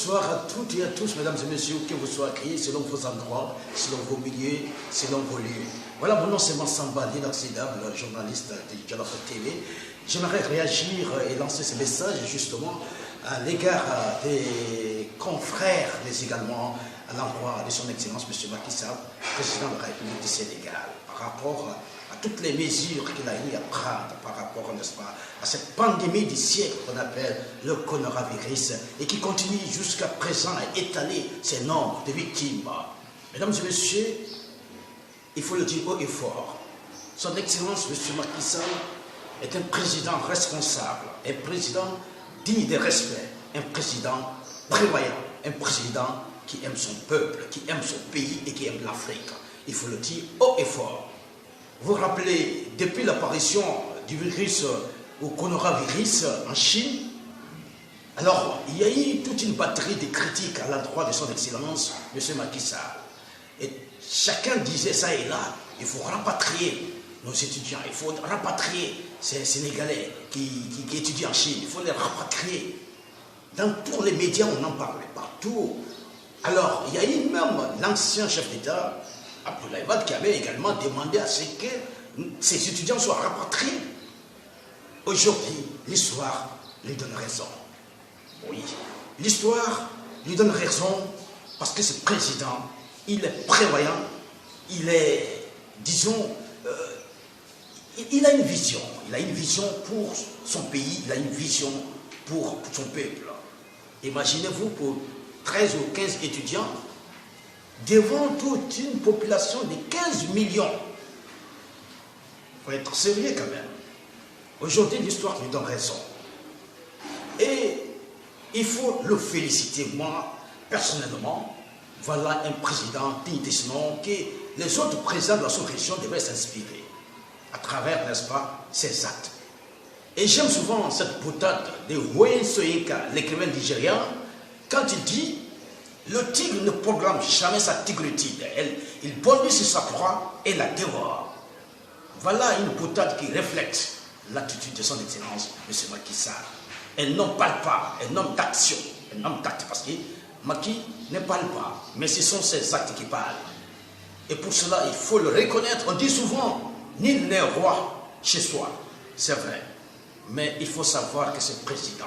Bonsoir à toutes et à tous, mesdames et messieurs, que vous soyez accueillis selon vos endroits, selon vos milieux, selon vos lieux. Voilà, mon nom c'est Mansamba, l'inoxydable journaliste de Jolof TV. J'aimerais réagir et lancer ce message justement à l'égard des confrères, mais également à l'endroit de son Excellence M. Macky Sall, président de la République du Sénégal, par rapport à toutes les mesures qu'il a eu à prendre par rapport, n'est-ce pas, à cette pandémie du siècle qu'on appelle le coronavirus et qui continue jusqu'à présent à étaler ses nombres de victimes. Mesdames et messieurs, il faut le dire haut et fort, son Excellence M. Macky Sall est un président responsable, un président digne de respect, un président prévoyant, un président qui aime son peuple, qui aime son pays et qui aime l'Afrique. Il faut le dire haut et fort. Vous vous rappelez, depuis l'apparition du virus au coronavirus en Chine, alors il y a eu toute une batterie de critiques à l'endroit de son Excellence, M. Macky Sall. Et chacun disait ça et là, il faut rapatrier nos étudiants, il faut rapatrier ces Sénégalais qui étudient en Chine, il faut les rapatrier. Dans tous les médias, on en parlait partout. Alors, il y a eu même l'ancien chef d'État, Abdoulaye Wade, qui avait également demandé à ce que ces étudiants soient rapatriés. Aujourd'hui, l'histoire lui donne raison. Oui, l'histoire lui donne raison parce que ce président, il est prévoyant, il est, disons, il a une vision. Il a une vision pour son pays, il a une vision pour son peuple. Imaginez-vous pour 13 ou 15 étudiants devant toute une population de 15 millions. Il faut être sérieux quand même. Aujourd'hui, l'histoire lui donne raison. Et il faut le féliciter. Moi, personnellement, voilà un président digne de ce nom que les autres présidents de la sous-région devraient s'inspirer à travers, n'est-ce pas, ses actes. Et j'aime souvent cette boutade de Wayne Soyinka, l'écrivain nigérian, quand il dit « Le tigre ne programme jamais sa tigrotide. Il bondit sur sa proie et la dévore. » Voilà une boutade qui reflète l'attitude de son Excellence, M. Macky Sall. Un homme parle pas, un homme d'action, un homme d'acte, parce que Macky ne parle pas, mais ce sont ses actes qui parlent. Et pour cela, il faut le reconnaître. On dit souvent, nul n'est roi chez soi. C'est vrai. Mais il faut savoir que ce président,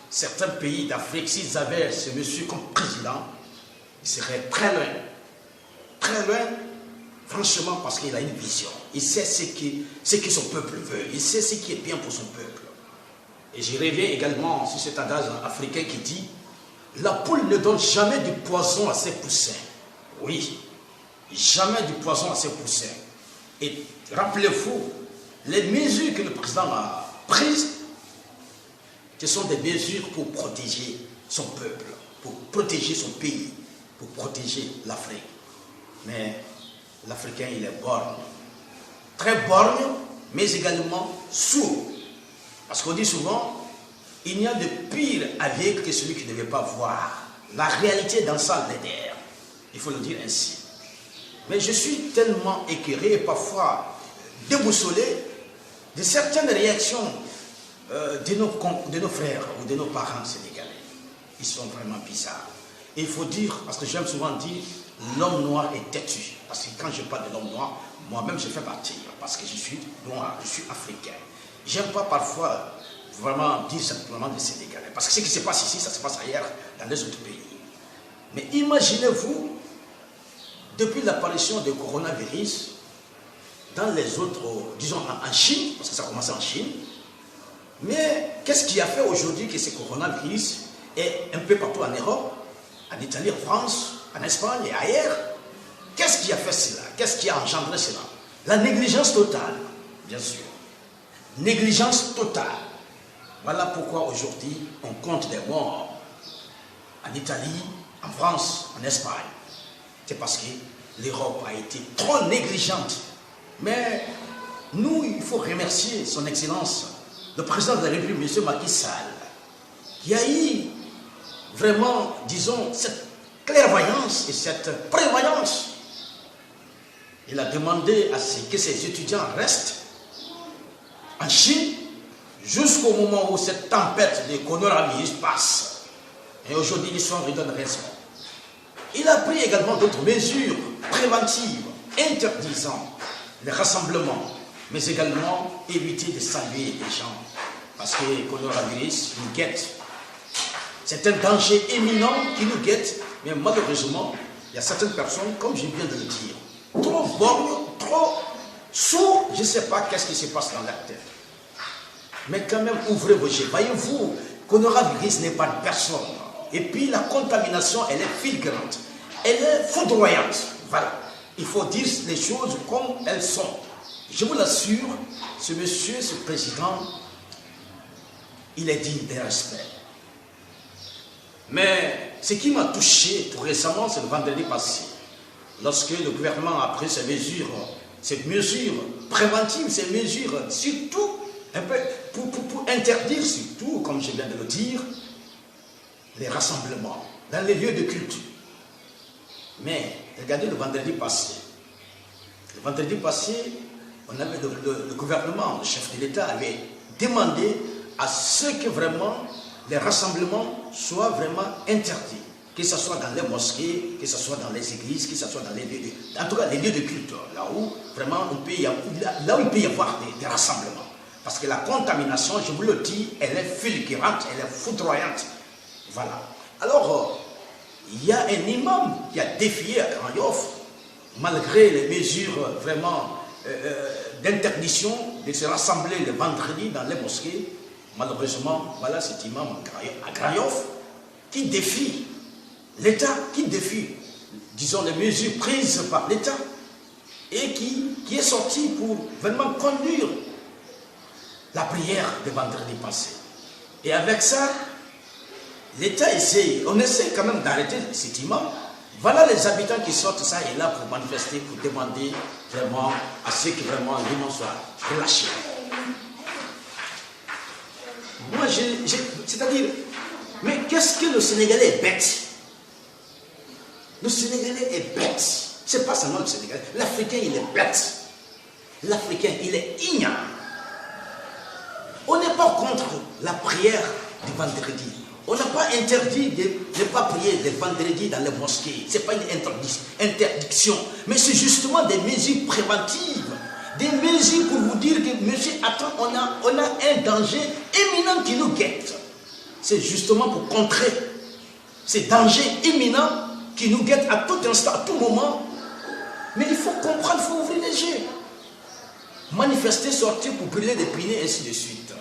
certains pays d'Afrique, s'ils avaient ce monsieur comme président, il serait très loin, franchement, parce qu'il a une vision. Il sait ce que son peuple veut, il sait ce qui est bien pour son peuple. Et j'y reviens également sur cet adage africain qui dit « La poule ne donne jamais du poison à ses poussins. » Oui, jamais du poison à ses poussins. Et rappelez-vous, les mesures que le président a prises, ce sont des mesures pour protéger son peuple, pour protéger son pays, pour protéger l'Afrique. Mais l'Africain, il est borgne. Très borgne, mais également sourd. Parce qu'on dit souvent, il n'y a de pire aveugle que celui qui ne veut pas voir la réalité dans sa laideur. Il faut le dire ainsi. Mais je suis tellement écœuré et parfois déboussolé de certaines réactions de nos frères ou de nos parents sénégalais. Ils sont vraiment bizarres. Et il faut dire, parce que j'aime souvent dire, l'homme noir est têtu. Parce que quand je parle de l'homme noir, moi-même je fais partie, parce que je suis noir, je suis africain. J'aime pas parfois vraiment dire simplement des Sénégalais. Parce que ce qui se passe ici, ça se passe ailleurs, dans les autres pays. Mais imaginez-vous, depuis l'apparition du coronavirus, dans les autres, disons en Chine, parce que ça a commencé en Chine, mais qu'est-ce qui a fait aujourd'hui que ce coronavirus est un peu partout en Europe, en Italie, en France, en Espagne et ailleurs? Qu'est-ce qui a fait cela? Qu'est-ce qui a engendré cela? La négligence totale, bien sûr. Négligence totale. Voilà pourquoi aujourd'hui on compte des morts en Italie, en France, en Espagne. C'est parce que l'Europe a été trop négligente. Mais nous, il faut remercier son Excellence, le président de la République, M. Macky Sall, qui a eu vraiment, disons, cette clairvoyance et cette prévoyance. Il a demandé à ce que ses étudiants restent en Chine jusqu'au moment où cette tempête de coronavirus passe. Et aujourd'hui, l'histoire lui donne raison. Il a pris également d'autres mesures préventives, interdisant les rassemblements, mais également éviter de saluer les gens. Parce que le coronavirus nous guette. C'est un danger éminent qui nous guette, mais malheureusement, il y a certaines personnes, comme je viens de le dire, trop borgnes, trop sourds, je ne sais pas qu'est-ce qui se passe dans leur tête. Mais quand même, ouvrez vos yeux. Voyez-vous, le coronavirus n'est pas de personne. Et puis la contamination, elle est fulgurante. Elle est foudroyante. Voilà. Il faut dire les choses comme elles sont. Je vous l'assure, ce monsieur, ce président, il est digne de respect. Mais ce qui m'a touché tout récemment, c'est le vendredi passé, lorsque le gouvernement a pris ces mesures préventives, ces mesures surtout un peu pour interdire surtout, comme je viens de le dire, les rassemblements dans les lieux de culte. Mais regardez le vendredi passé. Le vendredi passé, on avait le gouvernement, le chef de l'État avait demandé à ce que vraiment les rassemblements soient vraiment interdits. Que ce soit dans les mosquées, que ce soit dans les églises, que ce soit dans les lieux de... En tout cas, les lieux de culte, là où vraiment il peut y avoir des rassemblements. Parce que la contamination, je vous le dis, elle est fulgurante, elle est foudroyante. Voilà. Alors, il y a un imam qui a défié à Grand Yoff, malgré les mesures vraiment d'interdiction de se rassembler le vendredi dans les mosquées. Malheureusement, voilà cet imam à Grand Yoff qui défie l'État, qui défie, disons, les mesures prises par l'État et qui est sorti pour vraiment conduire la prière de vendredi passé. Et avec ça, l'État essaie, on essaie quand même d'arrêter cet imam. Voilà les habitants qui sortent ça et là pour manifester, pour demander vraiment à ce que vraiment l'imam soit relâché. Moi, c'est-à-dire, mais qu'est-ce que le Sénégalais est bête? Le Sénégalais est bête. C'est pas seulement le Sénégalais. L'Africain, il est bête. L'Africain, il est ignorant. On n'est pas contre la prière du vendredi. On n'a pas interdit de ne pas prier le vendredi dans les mosquées. Ce n'est pas une interdiction. Mais c'est justement des mesures préventives. Des mesures pour vous dire que, monsieur, attends, on a un danger éminent qui nous guette. C'est justement pour contrer ces dangers éminents qui nous guettent à tout instant, à tout moment. Mais il faut comprendre, il faut ouvrir les yeux. Manifester, sortir pour brûler des pinets, ainsi de suite.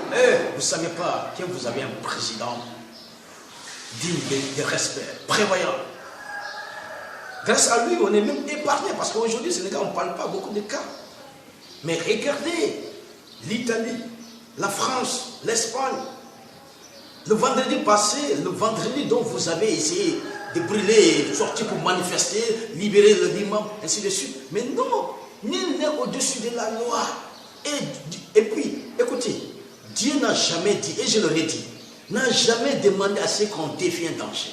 Vous ne savez pas que vous avez un président digne de respect, prévoyant. Grâce à lui, on est même épargné, parce qu'aujourd'hui, au Sénégal, on ne parle pas beaucoup de cas. Mais regardez l'Italie, la France, l'Espagne. Le vendredi passé, le vendredi dont vous avez essayé de brûler, sortir pour manifester, libérer l'imam, ainsi de suite. Mais non, nul n'est au-dessus de la loi. Et puis, écoutez, Dieu n'a jamais dit, et je l'aurais dit, n'a jamais demandé à ce qu'on défie un danger.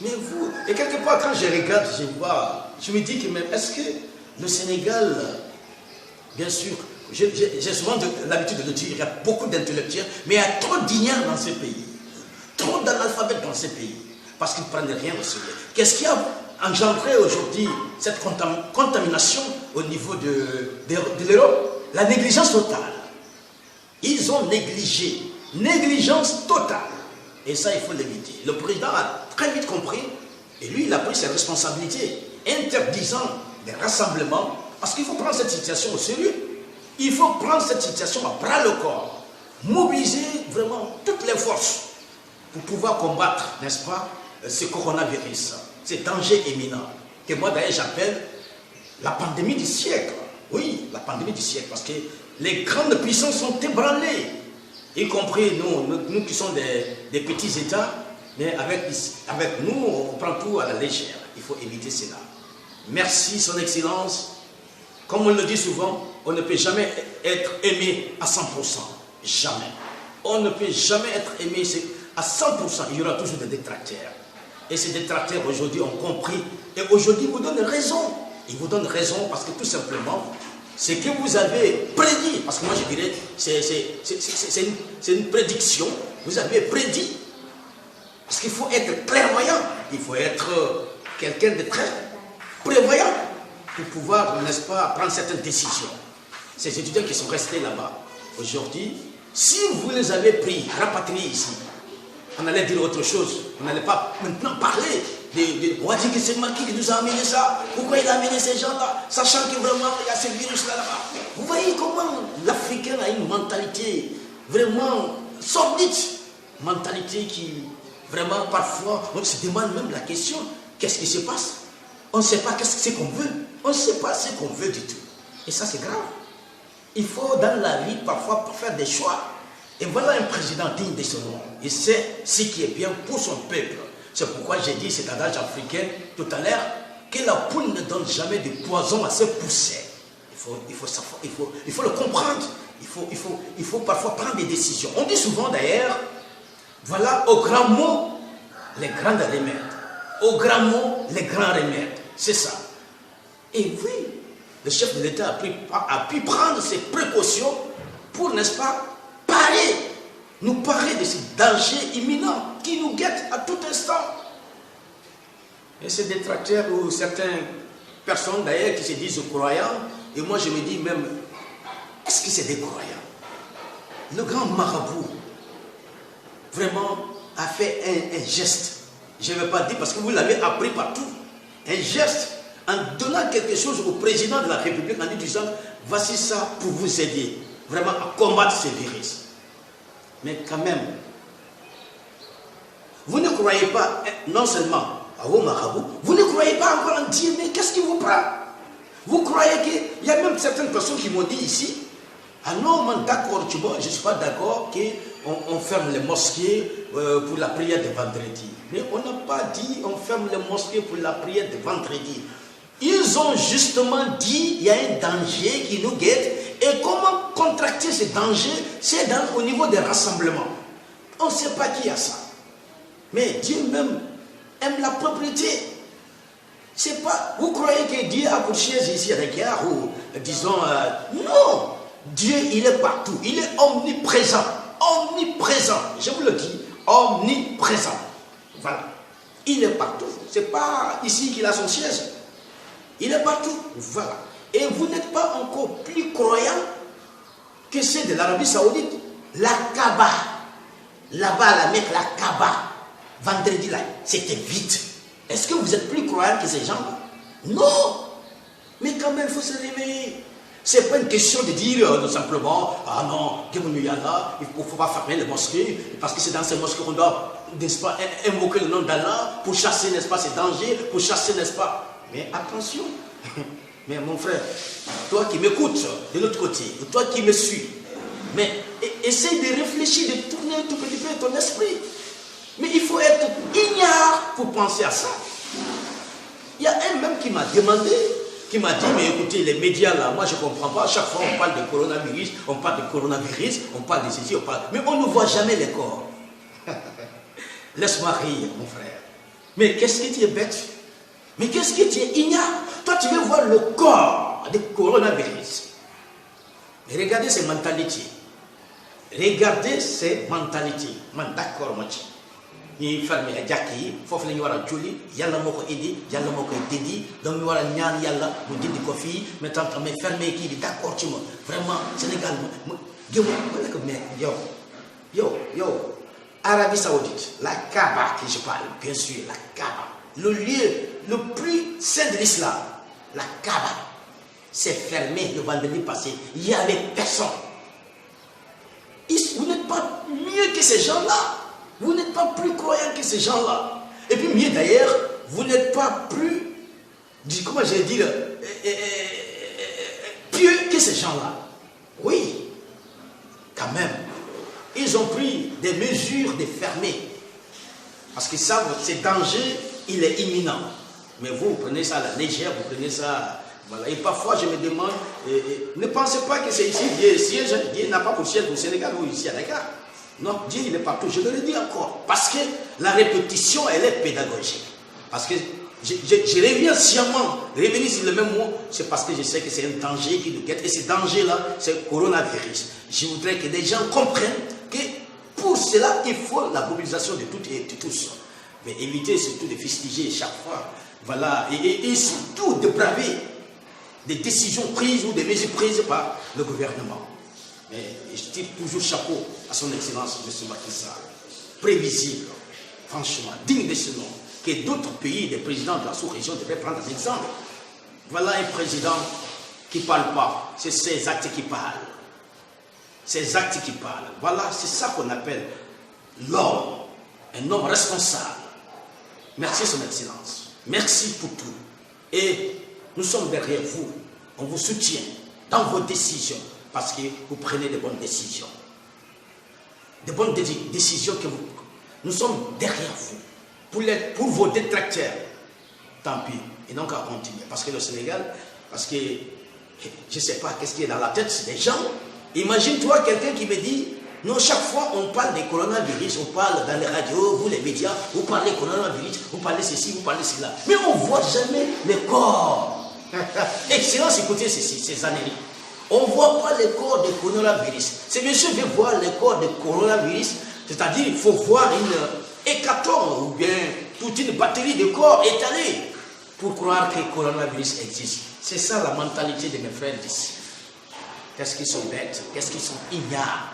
Mais vous, et quelque part, quand je regarde, je vois, je me dis que même, est-ce que le Sénégal, bien sûr, j'ai souvent l'habitude de le dire, il y a beaucoup d'intellectuels, mais il y a trop d'ignards dans ce pays, trop d'analphabètes dans ce pays, parce qu'ils ne prennent rien au sérieux. Qu'est-ce qui a engendré aujourd'hui cette contamination au niveau de l'Europe? La négligence totale. Ils ont négligé, négligence totale. Et ça, il faut l'éviter. Le président a très vite compris, et lui, il a pris ses responsabilités, interdisant des rassemblements, parce qu'il faut prendre cette situation au sérieux. Il faut prendre cette situation à bras le corps, mobiliser vraiment toutes les forces pour pouvoir combattre, n'est-ce pas, ce coronavirus, ce danger éminent, que moi d'ailleurs j'appelle la pandémie du siècle. Oui, la pandémie du siècle, parce que les grandes puissances sont ébranlées, y compris nous qui sommes des petits États, mais avec nous, on prend tout à la légère. Il faut éviter cela. Merci, Son Excellence. Comme on le dit souvent, on ne peut jamais être aimé à 100%. Jamais. On ne peut jamais être aimé à 100%. Il y aura toujours des détracteurs. Et ces détracteurs aujourd'hui ont compris. Et aujourd'hui, ils vous donnent raison. Ils vous donnent raison parce que tout simplement, ce que vous avez prédit, parce que moi je dirais, c'est une prédiction, vous avez prédit. Parce qu'il faut être clairvoyant, il faut être quelqu'un de très prévoyant pour pouvoir, n'est-ce pas, prendre certaines décisions. Ces étudiants qui sont restés là-bas, aujourd'hui, si vous les avez pris, rapatriés ici, on allait dire autre chose. On n'allait pas maintenant parler. On va dire que c'est Macky qui nous a amené ça. Pourquoi il a amené ces gens-là, sachant que vraiment il y a ce virus-là là-bas. Vous voyez comment l'Africain a une mentalité vraiment sordide. Mentalité qui, vraiment, parfois, on se demande même la question, qu'est-ce qui se passe? On ne sait pas qu'est-ce que c'est qu'on veut. On ne sait pas ce qu'on veut du tout. Et ça, c'est grave. Il faut, dans la vie, parfois, faire des choix. Et voilà un président digne de ce nom. Il sait ce qui est bien pour son peuple. C'est pourquoi j'ai dit cet adage africain tout à l'heure, que la poule ne donne jamais de poison à ses poussets. Il faut le comprendre. Il faut parfois prendre des décisions. On dit souvent d'ailleurs, voilà au grand mot, les grands remèdes. Au grand mot, les grands remèdes. C'est ça. Et oui, le chef de l'État a pu prendre ses précautions pour, n'est-ce pas, nous parer de ces dangers imminents qui nous guettent à tout instant. Et ces détracteurs ou certaines personnes d'ailleurs qui se disent croyants, et moi je me dis même, est-ce que c'est des croyants? Le grand marabout vraiment a fait un geste. Je ne vais pas dire parce que vous l'avez appris partout. Un geste en donnant quelque chose au président de la République en lui disant, voici ça pour vous aider vraiment à combattre ce virus. Mais quand même, vous ne croyez pas, non seulement à vos marabouts, vous ne croyez pas encore en Dieu, mais qu'est-ce qui vous prend? Vous croyez qu'il y a même certaines personnes qui m'ont dit ici, ah non, man, d'accord, tu vois, je ne suis pas d'accord qu'on ferme les mosquées pour la prière de vendredi. Mais on n'a pas dit on ferme les mosquées pour la prière de vendredi. Ils ont justement dit il y a un danger qui nous guette. Et comment contracter ce danger? C'est au niveau des rassemblements. On ne sait pas qui a ça. Mais Dieu même aime la propriété. C'est pas. Vous croyez que Dieu a pour chaise ici à Dakar ou disons. Non! Dieu, il est partout. Il est omniprésent. Omniprésent. Je vous le dis. Omniprésent. Voilà. Il est partout. C'est pas ici qu'il a son siège. Il est partout. Voilà. Et vous n'êtes pas encore plus croyant que ceux de l'Arabie Saoudite. La Kaaba. Là-bas, à la Mecque, la Kaaba. Vendredi, là, c'était vide. Est-ce que vous êtes plus croyant que ces gens-là? Non. Mais quand même, il faut se réveiller. Ce n'est pas une question de dire simplement, ah non, il ne faut pas fermer les mosquées, parce que c'est dans ces mosquées qu'on doit, n'est-ce pas, invoquer le nom d'Allah pour chasser, n'est-ce pas, ces dangers, pour chasser, n'est-ce pas. Mais attention. Mais mon frère, toi qui m'écoutes de l'autre côté, toi qui me suis, mais essaye de réfléchir, de tourner un tout petit peu ton esprit. Mais il faut être ignare pour penser à ça. Il y a un même qui m'a demandé, qui m'a dit, mais écoutez, les médias là, moi je ne comprends pas, à chaque fois on parle de coronavirus, on parle de ceci, on parle... Mais on ne voit jamais les corps. Laisse-moi rire, mon frère. Mais qu'est-ce que tu es bête? Mais qu'est-ce que tu es ignare? Toi, tu veux voir le corps du coronavirus. Mais regardez ces mentalités. Regardez ces mentalités. Man, d'accord, moi, ni fermé à Jackie, faut que nous ayons Julie, yalla moko aidé, yalla moko dédi, donc nous avons ñaan yalla mu dindi ko fi, mais tant que fermé qui d'accord tu moi. Vraiment Sénégal mais yo Arabie Saoudite, la Kaaba que je parle, bien sûr, la Kaaba, le lieu le plus saint de l'islam, la Kaaba, c'est fermé le vendredi passé, il y avait personne. Vous n'êtes pas mieux que ces gens-là. Vous n'êtes pas plus croyant que ces gens-là. Et puis mieux d'ailleurs, vous n'êtes pas plus, comment je vais dire, pieux que ces gens-là. Oui, quand même. Ils ont pris des mesures de fermer. Parce qu'ils savent que ce danger, il est imminent. Mais vous prenez ça à la légère, vous prenez ça... Voilà. Et parfois, je me demande, ne pensez pas que c'est ici, Dieu n'a pas pour siège au Sénégal ou ici à Dakar. Non, Dieu, il est partout. Je le redis encore. Parce que la répétition, elle est pédagogique. Parce que je reviens sciemment, revenir sur le même mot, c'est parce que je sais que c'est un danger qui nous guette. Et ce danger-là, c'est le coronavirus. Je voudrais que les gens comprennent que pour cela, il faut la mobilisation de toutes et de tous. Mais évitez surtout de fustiger chaque fois. Voilà, et surtout de braver des décisions prises ou des mesures prises par le gouvernement. Mais je tire toujours chapeau à son excellence, M. Macky Sall. Prévisible, franchement, digne de ce nom, que d'autres pays, des présidents de la sous-région devraient prendre un exemple. Voilà un président qui ne parle pas, c'est ses actes qui parlent. Ses actes qui parlent. Voilà, c'est ça qu'on appelle l'homme, un homme responsable. Merci, son excellence. Merci pour tout. Et nous sommes derrière vous. On vous soutient dans vos décisions parce que vous prenez de bonnes décisions. De bonnes décisions que vous... Nous sommes derrière vous. Pour vos détracteurs, tant pis. Et donc à continuer. Parce que le Sénégal, parce que je ne sais pas qu'est-ce qui est dans la tête des gens. Imagine-toi quelqu'un qui me dit, non, chaque fois on parle des coronavirus, on parle dans les radios, vous les médias, vous parlez coronavirus, vous parlez ceci, vous parlez cela. Mais on ne voit jamais les corps. Excellence, écoutez ces années. On ne voit pas les corps de coronavirus. Si monsieur veut voir les corps de coronavirus, c'est-à-dire il faut voir une hécatombe ou bien toute une batterie de corps étalés pour croire que le coronavirus existe. C'est ça la mentalité de mes frères d'ici. Qu'est-ce qu'ils sont bêtes, qu'est-ce qu'ils sont ignares.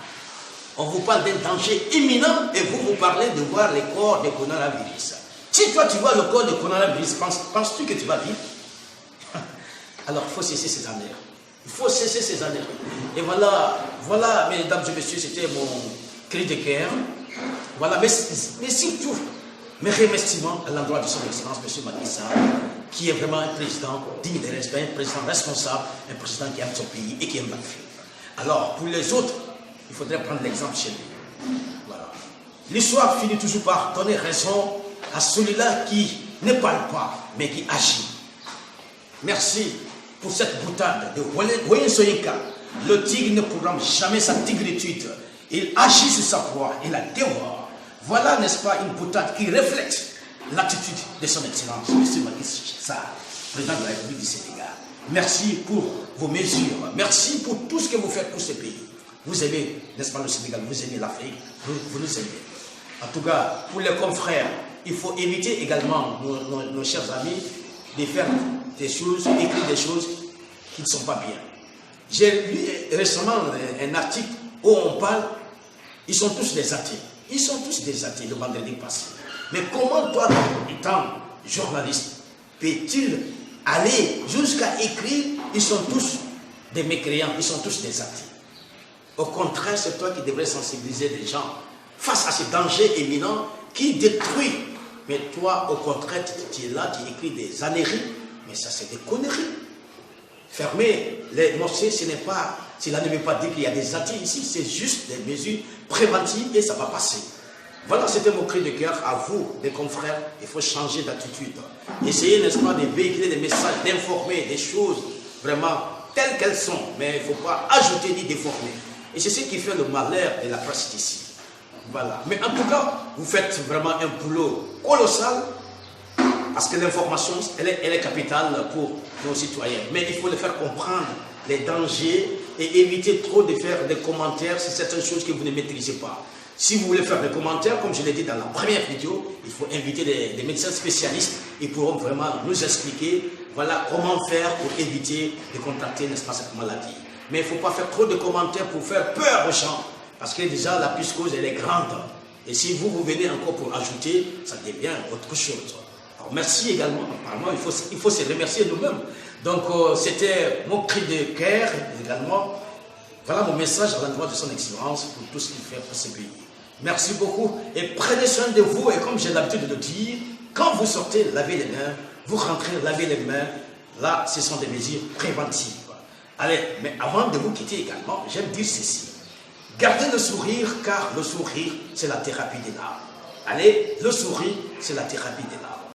On vous parle d'un danger imminent et vous parlez de voir les corps de coronavirus. Si toi tu vois le corps de coronavirus, penses-tu que tu vas vivre? Alors il faut cesser ces années. Il faut cesser ces années. Et voilà, mesdames et messieurs, c'était mon cri de cœur. Voilà, mais surtout, mes remerciements à l'endroit de son excellence, M. Macky Sall, qui est vraiment un président digne de respect, un président responsable, un président qui aime son pays et qui aime l'Afrique. Alors, pour les autres, il faudrait prendre l'exemple chez lui. Voilà. L'histoire finit toujours par donner raison à celui-là qui ne parle pas, mais qui agit. Merci pour cette boutade de Woyen Soyinka. Le tigre ne pourra jamais sa tigritude. Il agit sur sa proie, il la dévore. Voilà, n'est-ce pas, une boutade qui reflète l'attitude de son excellence, M. Macky Sall, président de la République du Sénégal. Merci pour vos mesures. Merci pour tout ce que vous faites pour ce pays. Vous aimez, n'est-ce pas, le Sénégal, vous aimez l'Afrique, vous nous aimez. En tout cas, pour les confrères, il faut éviter également, nos chers amis, de faire des choses, écrire des choses qui ne sont pas bien. J'ai lu récemment un article où on parle, ils sont tous des athées. Ils sont tous des athées le vendredi passé. Mais comment toi, étant journaliste, peux-tu aller jusqu'à écrire, ils sont tous des mécréants, ils sont tous des athées. Au contraire, c'est toi qui devrais sensibiliser les gens face à ce danger imminent qui détruit. Mais toi, au contraire, tu es là, tu écris des âneries, mais ça c'est des conneries. Fermer les mosquées, ce n'est pas, cela ne veut pas dire qu'il y a des athées ici, c'est juste des mesures préventives et ça va passer. Voilà, c'était mon cri de cœur à vous, les confrères, il faut changer d'attitude. Essayez, n'est-ce pas, de véhiculer des messages, d'informer des choses vraiment telles qu'elles sont, mais il ne faut pas ajouter ni déformer. Et c'est ce qui fait le malheur de la presse ici. Voilà. Mais en tout cas, vous faites vraiment un boulot colossal parce que l'information, elle est capitale pour nos citoyens. Mais il faut les faire comprendre les dangers et éviter trop de faire des commentaires sur certaines choses que vous ne maîtrisez pas. Si vous voulez faire des commentaires, comme je l'ai dit dans la première vidéo, il faut inviter des médecins spécialistes. Ils pourront vraiment nous expliquer voilà, comment faire pour éviter de contracter, n'est-ce pas, cette maladie. Mais il ne faut pas faire trop de commentaires pour faire peur aux gens. Parce que déjà, la psychose, elle est grande. Et si vous venez encore pour ajouter, ça devient autre chose. Alors, merci également. Apparemment, il faut se remercier nous-mêmes. Donc, c'était mon cri de cœur également. Voilà mon message à l'endroit de son excellence pour tout ce qu'il fait pour ce pays. Merci beaucoup et prenez soin de vous. Et comme j'ai l'habitude de le dire, quand vous sortez, lavez les mains. Vous rentrez, lavez les mains. Là, ce sont des mesures préventives. Allez, mais avant de vous quitter également, j'aime dire ceci. Gardez le sourire, car le sourire, c'est la thérapie de l'âme. Allez, le sourire, c'est la thérapie de l'âme.